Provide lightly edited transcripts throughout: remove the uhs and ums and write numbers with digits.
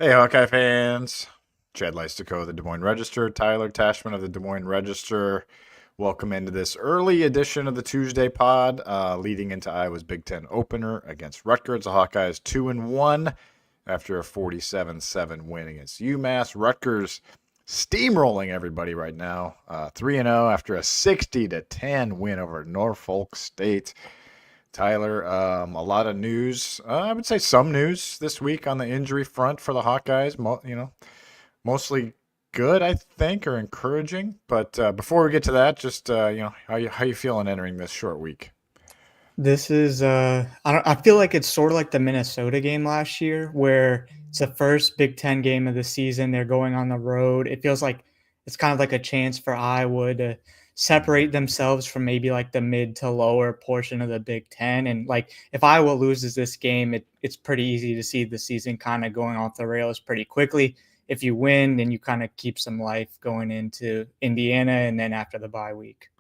Hey, Hawkeye fans. Chad Leistikow of the Des Moines Register, Tyler Tachman of the Des Moines Register. Welcome into this early edition of the Tuesday pod, leading into Iowa's Big Ten opener against Rutgers. The Hawkeyes 2-1 after a 47-7 win against UMass. Rutgers steamrolling everybody right now, 3-0 after a 60-10 win over Norfolk State. Tyler, a lot of news. I would say some news this week on the injury front for the Hawkeyes. Mostly good, I think, or encouraging. But before we get to that, just how you feeling entering this short week? This is I feel like it's sort of like the Minnesota game last year where it's the first Big Ten game of the season. They're going on the road. It feels like it's kind of like a chance for Iowa to separate themselves from maybe like the mid to lower portion of the Big Ten. And like if Iowa loses this game, it's pretty easy to see the season kind of going off the rails pretty quickly. If you win, then you kind of keep some life going into Indiana and then after the bye week.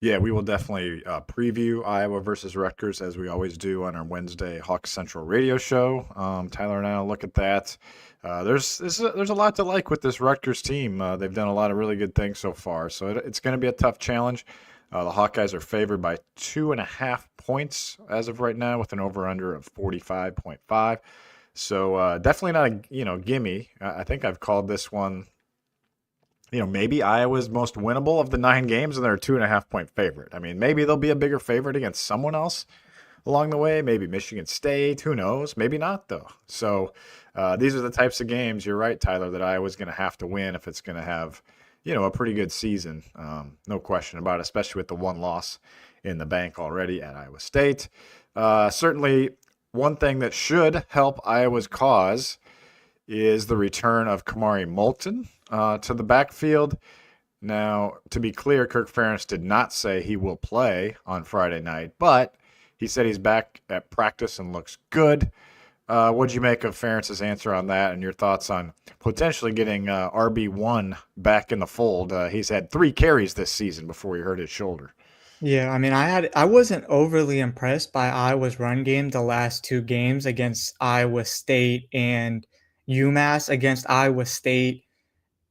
Yeah, we will definitely preview Iowa versus Rutgers as we always do on our Wednesday Hawk Central radio show. Tyler and I will look at that. There's a lot to like with this Rutgers team. They've done a lot of really good things so far, so it's going to be a tough challenge. The Hawkeyes are favored by 2.5 points as of right now, with an over/under of 45.5. So definitely not a gimme. I think I've called this one, maybe Iowa's most winnable of the 9 games, and they're a 2.5 point favorite. I mean, maybe they'll be a bigger favorite against someone else along the way. Maybe Michigan State. Who knows? Maybe not, though. So these are the types of games, you're right, Tyler, that Iowa's going to have to win if it's going to have, a pretty good season. No question about it, especially with the one loss in the bank already at Iowa State. Certainly, one thing that should help Iowa's cause is the return of Kamari Moulton to the backfield. Now, to be clear, Kirk Ferentz did not say he will play on Friday night, but he said he's back at practice and looks good. What'd you make of Ferentz's answer on that, and your thoughts on potentially getting RB1 back in the fold? He's had 3 carries this season before he hurt his shoulder. Yeah, I mean, I wasn't overly impressed by Iowa's run game the last 2 games against Iowa State and UMass. Against Iowa State,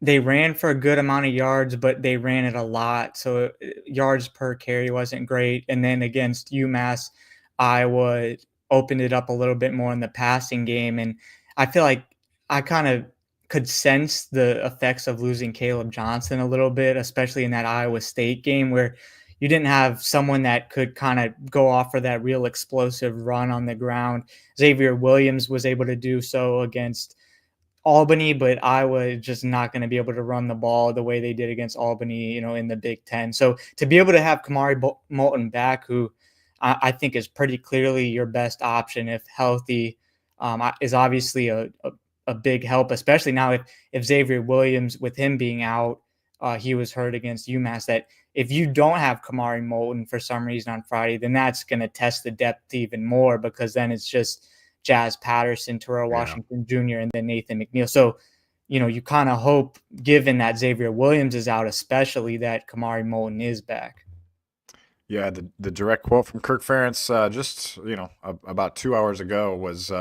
they ran for a good amount of yards, but they ran it a lot, so yards per carry wasn't great. And then against UMass, Iowa opened it up a little bit more in the passing game, and I feel like I kind of could sense the effects of losing Caleb Johnson a little bit, especially in that Iowa State game where you didn't have someone that could kind of go off for that real explosive run on the ground. Xavier Williams was able to do so against Albany, but Iowa is just not going to be able to run the ball the way they did against Albany, in the Big Ten. So to be able to have Kamari Moulton back, who I think is pretty clearly your best option if healthy, is obviously a big help, especially now if Xavier Williams, with him being out, he was hurt against UMass, that if you don't have Kamari Moulton for some reason on Friday, then that's going to test the depth even more, because then it's just Jazz Patterson, Terrell Yeah. Washington Jr., and then Nathan McNeil. So, you kind of hope, given that Xavier Williams is out, especially, that Kamari Moulton is back. Yeah, the direct quote from Kirk Ferentz just about 2 hours ago was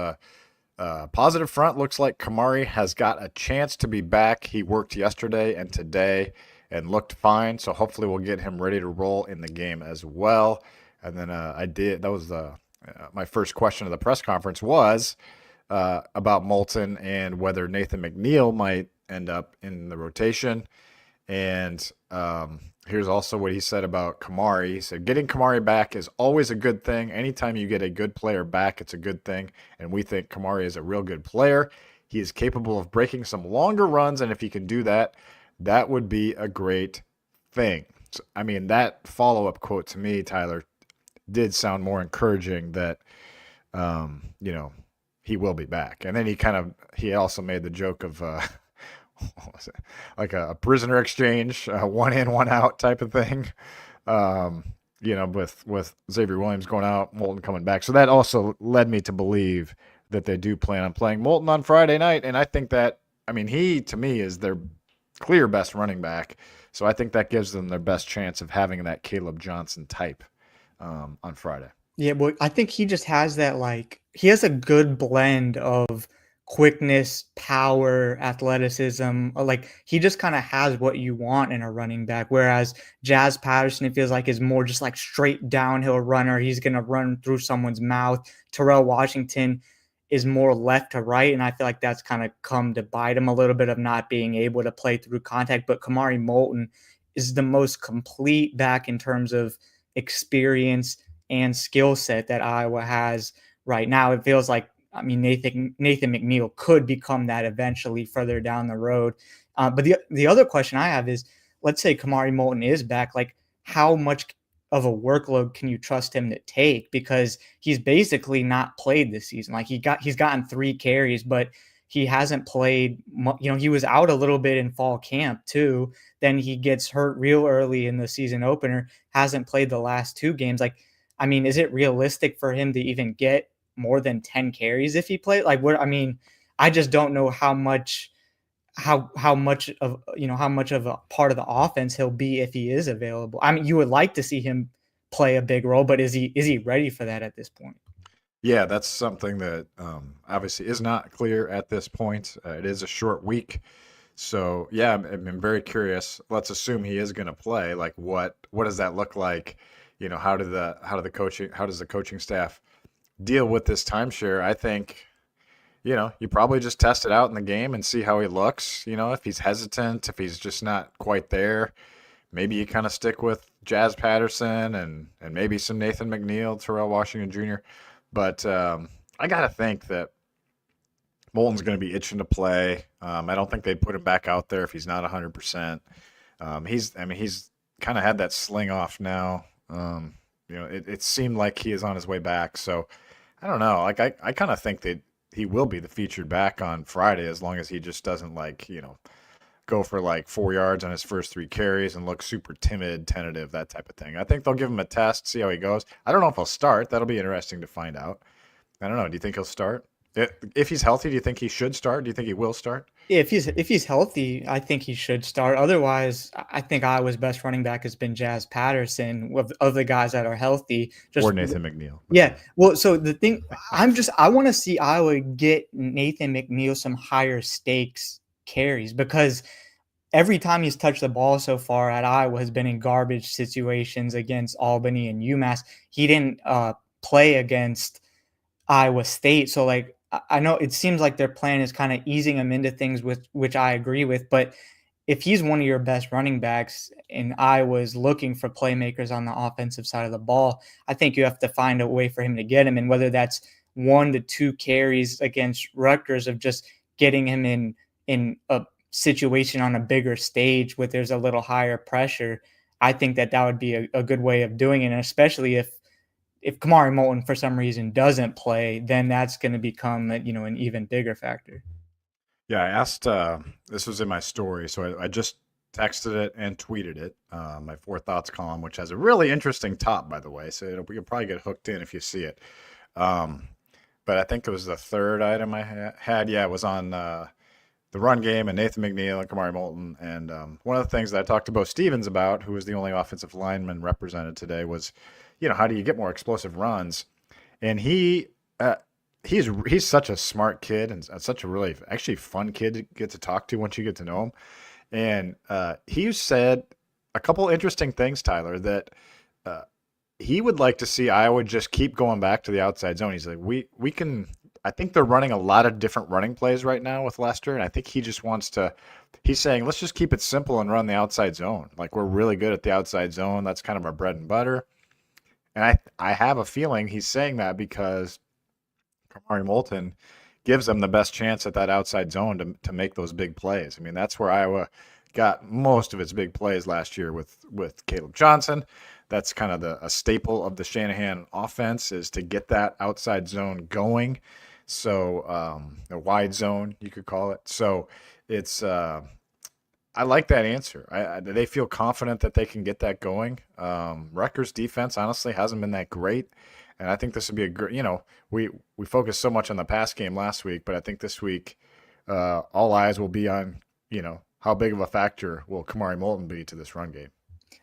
positive front. Looks like Kamari has got a chance to be back. He worked yesterday and today and looked fine, so hopefully we'll get him ready to roll in the game as well. And then that was my first question of the press conference was about Moulton and whether Nathan McNeil might end up in the rotation. And here's also what he said about Kamari. He said, getting Kamari back is always a good thing. Anytime you get a good player back, it's a good thing. And we think Kamari is a real good player. He is capable of breaking some longer runs. And if he can do that, that would be a great thing. So, I mean, that follow-up quote to me, Tyler, did sound more encouraging that, he will be back. And then he also made the joke of, what was it? Like a prisoner exchange, one in, one out type of thing. With Xavier Williams going out, Moulton coming back. So that also led me to believe that they do plan on playing Moulton on Friday night. And I think that, he, to me, is their clear best running back. So I think that gives them their best chance of having that Caleb Johnson type on Friday. Yeah, well, I think he just has that, like, he has a good blend of quickness, power, athleticism. Like he just kind of has what you want in a running back. Whereas Jazz Patterson, it feels like is more just like straight downhill runner. He's gonna run through someone's mouth. Terrell Washington is more left to right, and I feel like that's kind of come to bite him a little bit of not being able to play through contact. But Kamari Moulton is the most complete back in terms of experience and skill set that Iowa has right now. It feels like, I mean, Nathan McNeil could become that eventually further down the road. But the other question I have is, let's say Kamari Moulton is back, like how much of a workload can you trust him to take? Because he's basically not played this season. Like he's gotten 3 carries, but he hasn't played. You know, he was out a little bit in fall camp too. Then he gets hurt real early in the season opener. Hasn't played the last 2 games. Like, I mean, is it realistic for him to even get more than 10 carries if he played? Like, what? I mean, I just don't know how much of, how much of a part of the offense he'll be if he is available. I mean, you would like to see him play a big role, but is he ready for that at this point? Yeah, that's something that obviously is not clear at this point. It is a short week, so yeah, I'm very curious. Let's assume he is going to play. Like, what does that look like? You know, how does the coaching staff deal with this timeshare? I think, you probably just test it out in the game and see how he looks. You know, if he's hesitant, if he's just not quite there, maybe you kind of stick with Jazz Patterson and maybe some Nathan McNeil, Terrell Washington Jr. But I got to think that Moulton's going to be itching to play. I don't think they'd put him back out there if he's not 100%. He's kind of had that sling off now. It seemed like he is on his way back. So I don't know. Like I kind of think that he will be the featured back on Friday as long as he just doesn't go for like 4 yards on his first 3 carries and look super timid, tentative, that type of thing. I think they'll give him a test, see how he goes. I don't know if he'll start. That'll be interesting to find out. I don't know. Do you think he'll start? If he's healthy, do you think he should start? Do you think he will start? Yeah, if he's healthy, I think he should start. Otherwise, I think Iowa's best running back has been Jazz Patterson of the guys that are healthy. Or Just Nathan McNeil. yeah. Well, so the thing, I want to see Iowa get Nathan McNeil some higher stakes carries, because every time he's touched the ball so far at Iowa has been in garbage situations against Albany and UMass. He didn't play against Iowa State. So like I know it seems like their plan is kind of easing him into things, with which I agree with, but if he's one of your best running backs and Iowa is looking for playmakers on the offensive side of the ball, I think you have to find a way for him to get him. And whether that's 1 to 2 carries against Rutgers, of just getting him in a situation on a bigger stage where there's a little higher pressure, I think that would be a good way of doing it. And especially if Kamari Moulton for some reason doesn't play, then that's going to become an even bigger factor. Yeah, I asked. This was in my story, so I just texted it and tweeted it. My 4 thoughts column, which has a really interesting top, by the way. So you'll probably get hooked in if you see it. But I think it was the third item I had. Yeah, it was on the run game and Nathan McNeil and Kamari Moulton. And one of the things that I talked to Bo Stevens about, who was the only offensive lineman represented today, was, how do you get more explosive runs? And he's such a smart kid and such a really actually fun kid to get to talk to once you get to know him. And he said a couple interesting things, Tyler, that he would like to see Iowa just keep going back to the outside zone. He's like, we can. I think they're running a lot of different running plays right now with Lester, and I think he just wants to. He's saying, let's just keep it simple and run the outside zone. Like, we're really good at the outside zone. That's kind of our bread and butter. And I have a feeling he's saying that because Kamari Moulton gives them the best chance at that outside zone to make those big plays. I mean, that's where Iowa got most of its big plays last year with Caleb Johnson. That's kind of a staple of the Shanahan offense, is to get that outside zone going. So a wide zone, you could call it. So it's I like that answer. They feel confident that they can get that going. Rutgers defense honestly hasn't been that great. And I think this would be a great, we focused so much on the pass game last week, but I think this week all eyes will be on, how big of a factor will Kamari Moulton be to this run game.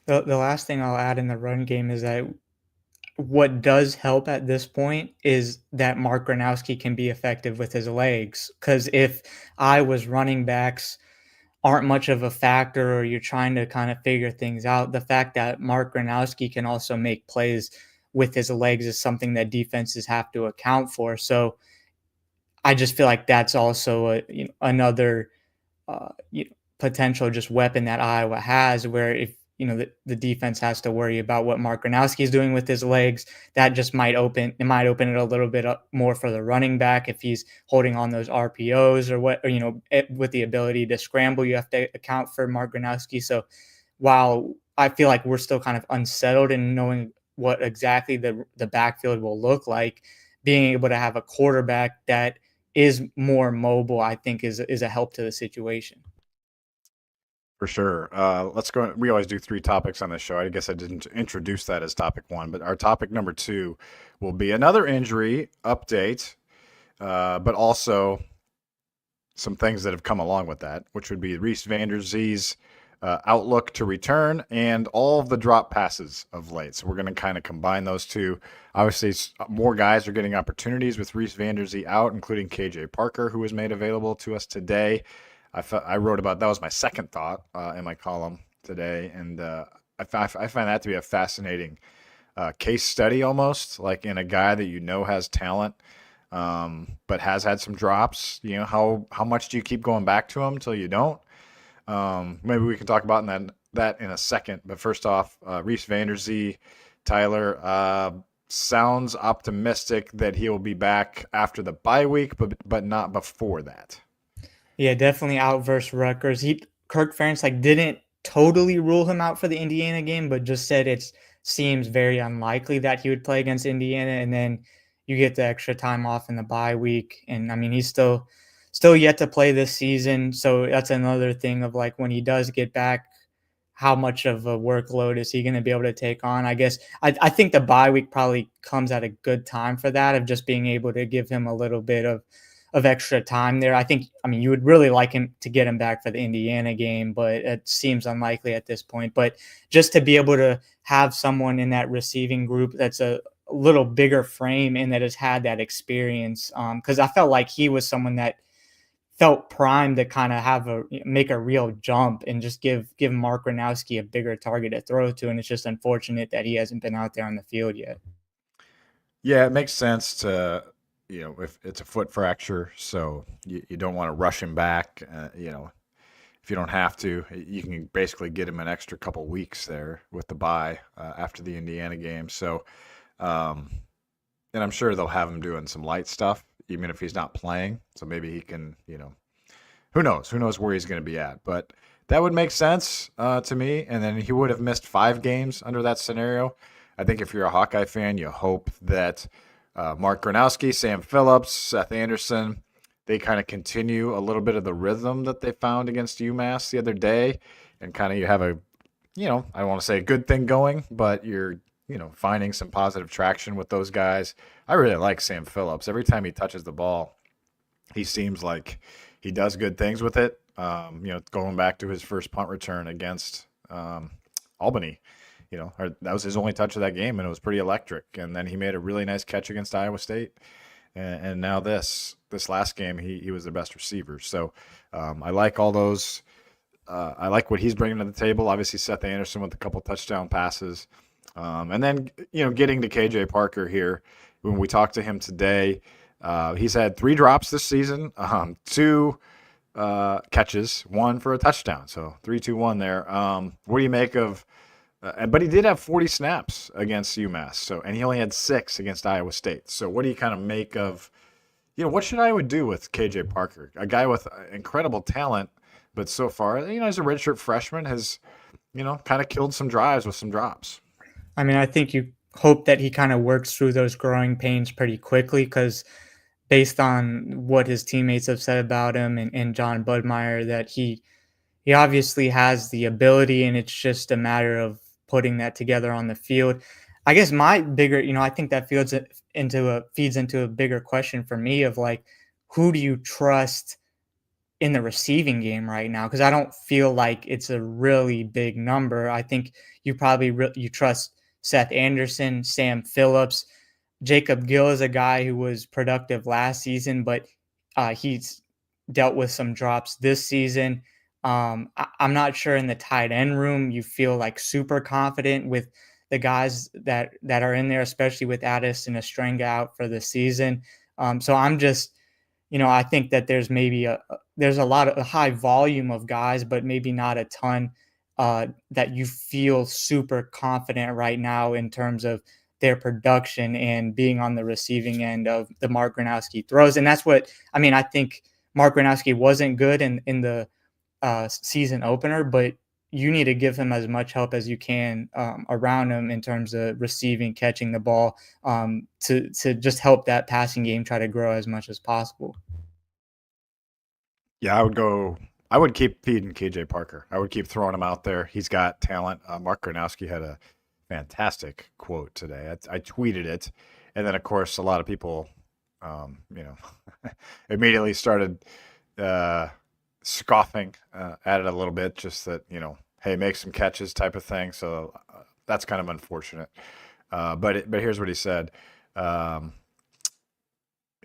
The last thing I'll add in the run game is that what does help at this point is that Mark Gronowski can be effective with his legs. Because if I was running backs aren't much of a factor or you're trying to kind of figure things out, the fact that Mark Gronowski can also make plays with his legs is something that defenses have to account for. So I just feel like that's also another potential just weapon that Iowa has, where if the defense has to worry about what Mark Gronowski is doing with his legs, that just might open it a little bit up more for the running back if he's holding on those RPOs with the ability to scramble, you have to account for Mark Gronowski. So while I feel like we're still kind of unsettled in knowing what exactly the backfield will look like, being able to have a quarterback that is more mobile, I think is a help to the situation. For sure. Let's go. We always do 3 topics on this show. I guess I didn't introduce that as topic 1, but our topic number 2 will be another injury update, but also some things that have come along with that, which would be Reese Vanderzee's outlook to return and all of the drop passes of late. So we're going to kind of combine those two. Obviously, more guys are getting opportunities with Reese Vanderzee out, including KJ Parker, who was made available to us today. I wrote about that was my second thought in my column today, and I find that to be a fascinating case study, almost like in a guy that has talent, but has had some drops. How much do you keep going back to him till you don't? Maybe we can talk about that in a second. But first off, Reese Vanderzee, Tyler, sounds optimistic that he will be back after the bye week, but not before that. Yeah, definitely out versus Rutgers. Kirk Ferentz didn't totally rule him out for the Indiana game, but just said it seems very unlikely that he would play against Indiana. And then you get the extra time off in the bye week, and I mean he's still yet to play this season. So that's another thing of when he does get back, how much of a workload is he going to be able to take on? I guess I think the bye week probably comes at a good time for that, of just being able to give him a little bit of extra time there. I mean, you would really like him to get him back for the Indiana game, but it seems unlikely at this point. But just to be able to have someone in that receiving group that's a little bigger frame and that has had that experience, because I felt like he was someone that felt primed to kind of make a real jump and just give Mark Gronowski a bigger target to throw to. And it's just unfortunate that he hasn't been out there on the field yet. Yeah, it makes sense to, if it's a foot fracture, so you don't want to rush him back. If you don't have to, you can basically get him an extra couple weeks there with the bye after the Indiana game. So, and I'm sure they'll have him doing some light stuff, even if he's not playing. So maybe he can, who knows? Who knows where he's going to be at? But that would make sense to me. And then he would have missed 5 games under that scenario. I think if you're a Hawkeye fan, you hope that Mark Gronowski, Sam Phillips, Seth Anderson, they kind of continue a little bit of the rhythm that they found against UMass the other day. And kind of you have a, I don't want to say a good thing going, but you're, finding some positive traction with those guys. I really like Sam Phillips. Every time he touches the ball, he seems like he does good things with it. Going back to his first punt return against Albany, that was his only touch of that game, and it was pretty electric. And then he made a really nice catch against Iowa State. And now this last game, he was the best receiver. So I like all those. I like what he's bringing to the table. Obviously, Seth Anderson with a couple touchdown passes. And then, getting to KJ Parker here, when we talked to him today, he's had 3 drops this season, 2 catches, 1 for a touchdown. So 3-2-1 there. What do you make of but he did have 40 snaps against UMass, and he only had 6 against Iowa State. So what do you kind of make of, what should Iowa do with KJ Parker, a guy with incredible talent, but so far, as a redshirt freshman, has, kind of killed some drives with some drops. I mean, I think you hope that he kind of works through those growing pains pretty quickly, because based on what his teammates have said about him and John Budmeyer, that he obviously has the ability, and it's just a matter of putting that together on the field. I guess my bigger, I think that feeds into a bigger question for me of who do you trust in the receiving game right now? Because I don't feel like it's a really big number. I think you probably you trust Seth Anderson, Sam Phillips. Jacob Gill is a guy who was productive last season, but he's dealt with some drops this season. I'm not sure in the tight end room you feel like super confident with the guys that are in there, especially with Addis and Estrenga out for the season. So I'm just, I think that there's maybe there's a high volume of guys, but maybe not a ton that you feel super confident right now in terms of their production and being on the receiving end of the Mark Gronowski throws. And that's what, I think Mark Gronowski wasn't good in the season opener, but you need to give him as much help as you can around him in terms of receiving, catching the ball, to just help that passing game try to grow as much as possible. Yeah, I would keep feeding KJ Parker. I would keep throwing him out there. He's got talent. Mark Gronowski had a fantastic quote today. I tweeted it. And then, of course, a lot of people, immediately started scoffing at it a little bit, just that, hey, make some catches type of thing. So that's kind of unfortunate. But here's what he said.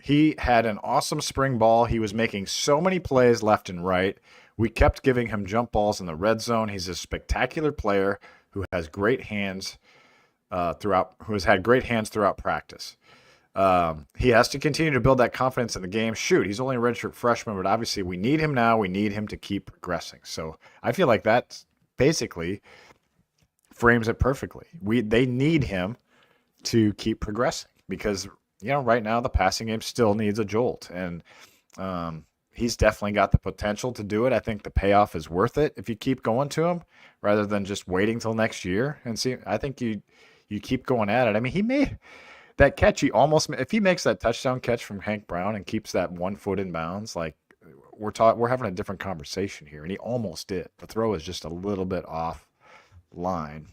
He had an awesome spring ball. He was making so many plays left and right. We kept giving him jump balls in the red zone. He's a spectacular player who has great hands who has had great hands throughout practice. He has to continue to build that confidence in the game. Shoot, he's only a redshirt freshman, but obviously we need him now. We need him to keep progressing. So I feel like that basically frames it perfectly. They need him to keep progressing because right now the passing game still needs a jolt, and he's definitely got the potential to do it. I think the payoff is worth it if you keep going to him rather than just waiting till next year and see. I think you keep going at it. He made that catch. If he makes that touchdown catch from Hank Brown and keeps that 1 foot in bounds, like we're having a different conversation here, and he almost did. The throw is just a little bit off line,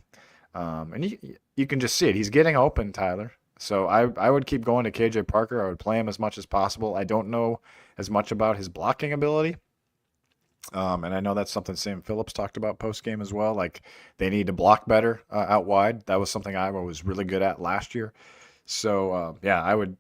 and you can just see it. He's getting open, Tyler. So I would keep going to KJ Parker. I would play him as much as possible. I don't know as much about his blocking ability. And I know that's something Sam Phillips talked about post-game as well. Like they need to block better out wide. That was something Iowa was really good at last year. So, I would,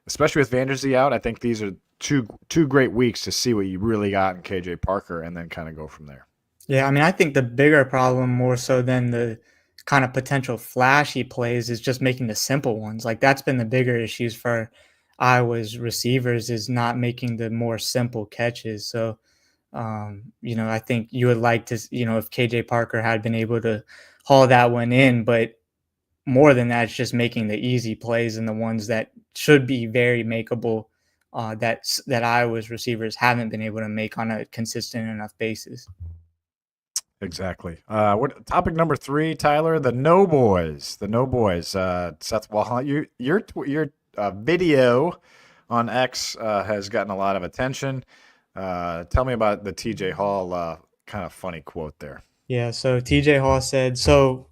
especially with Vanderzee out, I think these are two great weeks to see what you really got in KJ Parker and then kind of go from there. Yeah, I think the bigger problem more so than the kind of potential flashy plays is just making the simple ones. Like that's been the bigger issues for Iowa's receivers is not making the more simple catches. So, I think you would like to, if KJ Parker had been able to haul that one in, but more than that, it's just making the easy plays and the ones that should be very makeable that Iowa's receivers haven't been able to make on a consistent enough basis. Exactly. What topic number 3, Tyler? The No Boys. The No Boys. Seth Wall, your video on X has gotten a lot of attention. Tell me about the TJ Hall kind of funny quote there. Yeah. So TJ Hall said, "So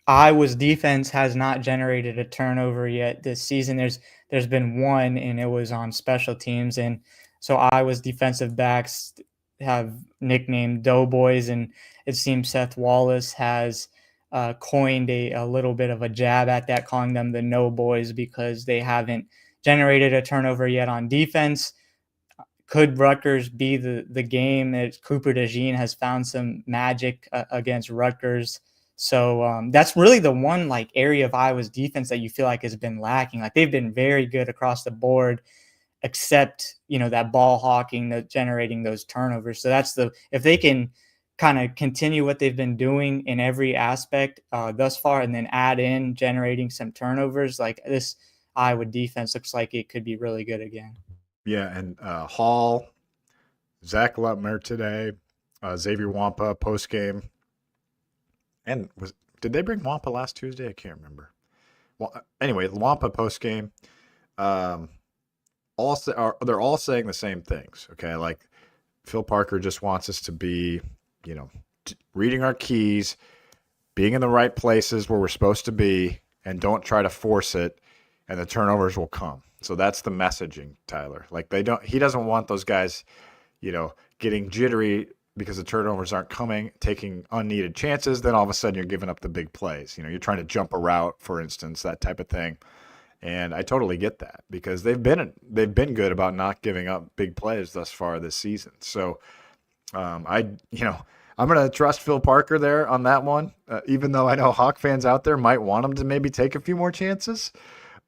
Iowa's defense has not generated a turnover yet this season. There's been one, and it was on special teams, and so Iowa's defensive backs have nicknamed Doughboys, and it seems Seth Wallace has coined a little bit of a jab at that, calling them the No Boys because they haven't generated a turnover yet on defense. Could Rutgers be the game that Cooper DeJean has found some magic against Rutgers? So that's really the one area of Iowa's defense that you feel like has been lacking. Like they've been very good across the board, except that ball hawking, the generating those turnovers. So that's if they can kind of continue what they've been doing in every aspect thus far, and then add in generating some turnovers, like this Iowa defense looks like it could be really good again. Yeah, and Hall, Zach Lutmer today, Xavier Wampa post game, and did they bring Wampa last Tuesday? I can't remember. Well, anyway, Wampa post game. They're all saying the same things. Okay, like Phil Parker just wants us to be, reading our keys, being in the right places where we're supposed to be, and don't try to force it, and the turnovers will come. So that's the messaging, Tyler. Like he doesn't want those guys, getting jittery because the turnovers aren't coming, taking unneeded chances, then all of a sudden you're giving up the big plays. You know, you're trying to jump a route, for instance, that type of thing. And I totally get that because they've been good about not giving up big plays thus far this season. So I'm gonna trust Phil Parker there on that one, even though I know Hawk fans out there might want him to maybe take a few more chances.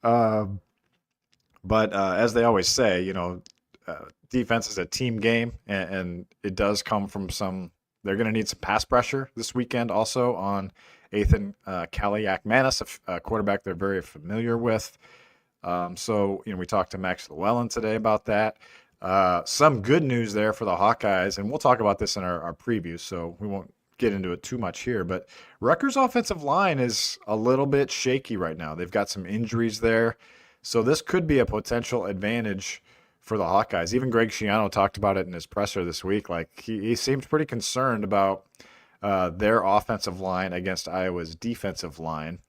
Um, but as they always say, defense is a team game, and it does come from some. They're going to need some pass pressure this weekend, also on Ethan Kaliakmanis, a quarterback they're very familiar with. So we talked to Max Llewellyn today about that. Some good news there for the Hawkeyes, and we'll talk about this in our preview, so we won't get into it too much here. But Rutgers' offensive line is a little bit shaky right now. They've got some injuries there, so this could be a potential advantage for the Hawkeyes. Even Greg Schiano talked about it in his presser this week. Like he seemed pretty concerned about their offensive line against Iowa's defensive line.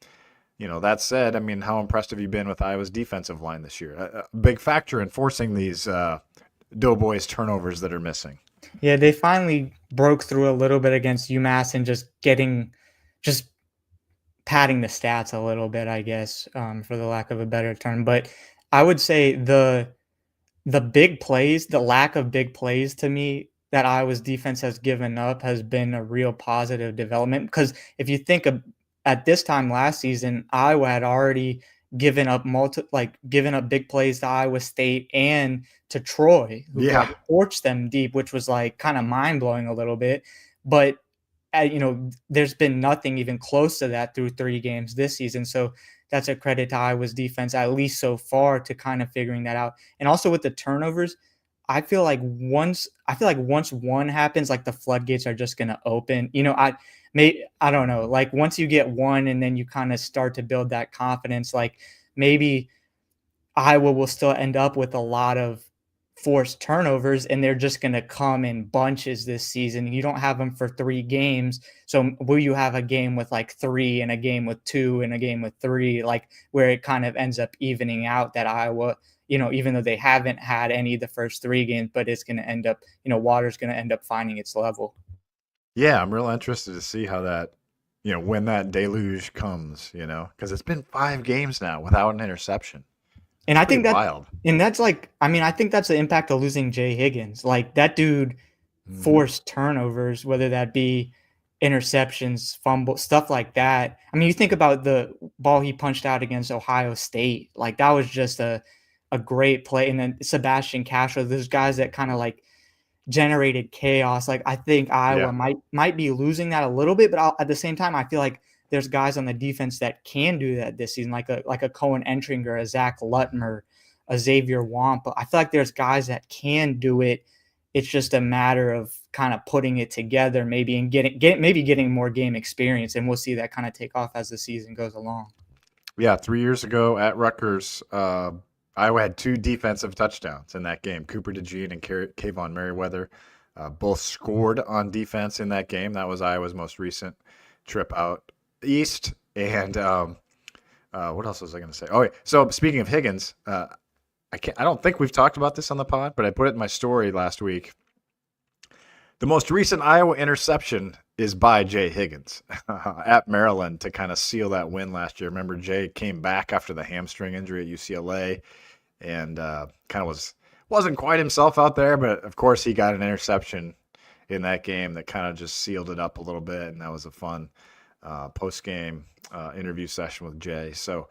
That said, I mean, how impressed have you been with Iowa's defensive line this year? A big factor in forcing these Doughboys turnovers that are missing. Yeah, they finally broke through a little bit against UMass and just padding the stats a little bit, I guess, for the lack of a better term. But I would say the big plays, the lack of big plays to me that Iowa's defense has given up has been a real positive development. Because if you think of at this time last season, Iowa had already given up big plays to Iowa State and to Troy, who torched them deep, which was like kind of mind blowing a little bit. But there's been nothing even close to that through 3 games this season. So that's a credit to Iowa's defense, at least so far, to kind of figuring that out. And also with the turnovers, I feel like once one happens, like the floodgates are just going to open. I don't know, like once you get one and then you kind of start to build that confidence, like maybe Iowa will still end up with a lot of forced turnovers and they're just going to come in bunches this season. You don't have them for 3 games. So will you have a game with like 3 and a game with 2 and a game with 3, like where it kind of ends up evening out that Iowa, even though they haven't had any of the first 3 games, but it's going to end up, water's going to end up finding its level. Yeah, I'm real interested to see how that, when that deluge comes, because it's been 5 games now without an interception. And I think wild. And that's like, I think that's the impact of losing Jay Higgins. Like that dude forced turnovers, whether that be interceptions, fumble, stuff like that. I mean, you think about the ball he punched out against Ohio State, like that was just a great play. And then Sebastian Castro, those guys that kind of like generated chaos. Like I think Iowa might be losing that a little bit, but at the same time, I feel like there's guys on the defense that can do that this season, like a Cohen Entringer, a Zach Lutmer, a Xavier Wampa. I feel like there's guys that can do it. It's just a matter of kind of putting it together, maybe, and getting more game experience, and we'll see that kind of take off as the season goes along. Yeah, 3 years ago at Rutgers, Iowa had 2 defensive touchdowns in that game. Cooper DeJean and Kayvon Merriweather both scored on defense in that game. That was Iowa's most recent trip out east. And what else was I going to say? Oh, yeah. So speaking of Higgins, I don't think we've talked about this on the pod, but I put it in my story last week. The most recent Iowa interception is by Jay Higgins at Maryland to kind of seal that win last year. Remember, Jay came back after the hamstring injury at UCLA and kind of wasn't quite himself out there, but of course he got an interception in that game that kind of just sealed it up a little bit, and that was a fun post-game interview session with Jay. So,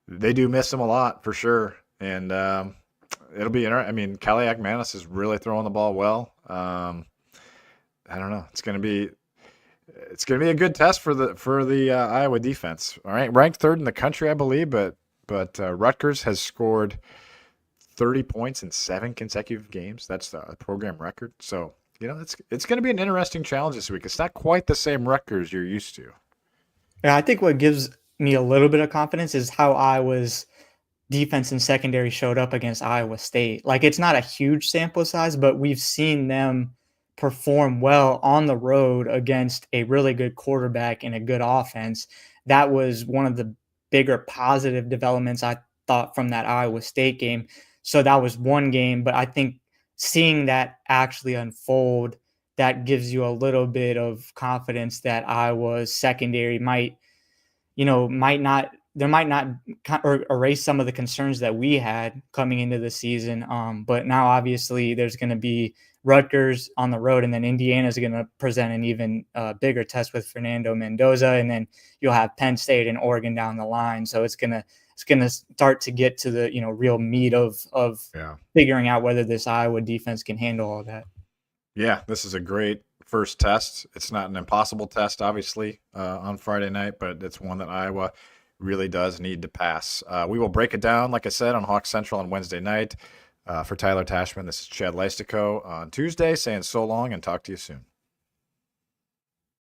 they do miss him a lot for sure, and it'll be interesting. I mean, Kaliakmanis is really throwing the ball well. I don't know. It's gonna be a good test for the Iowa defense. All right, ranked 3rd in the country, I believe, but Rutgers has scored 30 points in 7 consecutive games. That's the program record. So it's going to be an interesting challenge this week. It's not quite the same Rutgers you're used to. Yeah, I think what gives me a little bit of confidence is how Iowa's defense and secondary showed up against Iowa State. Like it's not a huge sample size, but we've seen them perform well on the road against a really good quarterback and a good offense. That was one of the bigger positive developments I thought from that Iowa State game. So that was one game, but I think seeing that actually unfold, that gives you a little bit of confidence that Iowa's secondary might not there might not or erase some of the concerns that we had coming into the season. But now obviously there's going to be Rutgers on the road, and then Indiana is going to present an even bigger test with Fernando Mendoza, and then you'll have Penn State and Oregon down the line. So it's gonna start to get to the real meat of Yeah. figuring out whether this Iowa defense can handle all that. Yeah, this is a great first test. It's not an impossible test, obviously, on Friday night, but it's one that Iowa really does need to pass. We will break it down, like I said, on Hawk Central on Wednesday night. For Tyler Tachman, this is Chad Leistikow on Tuesday, saying so long and talk to you soon.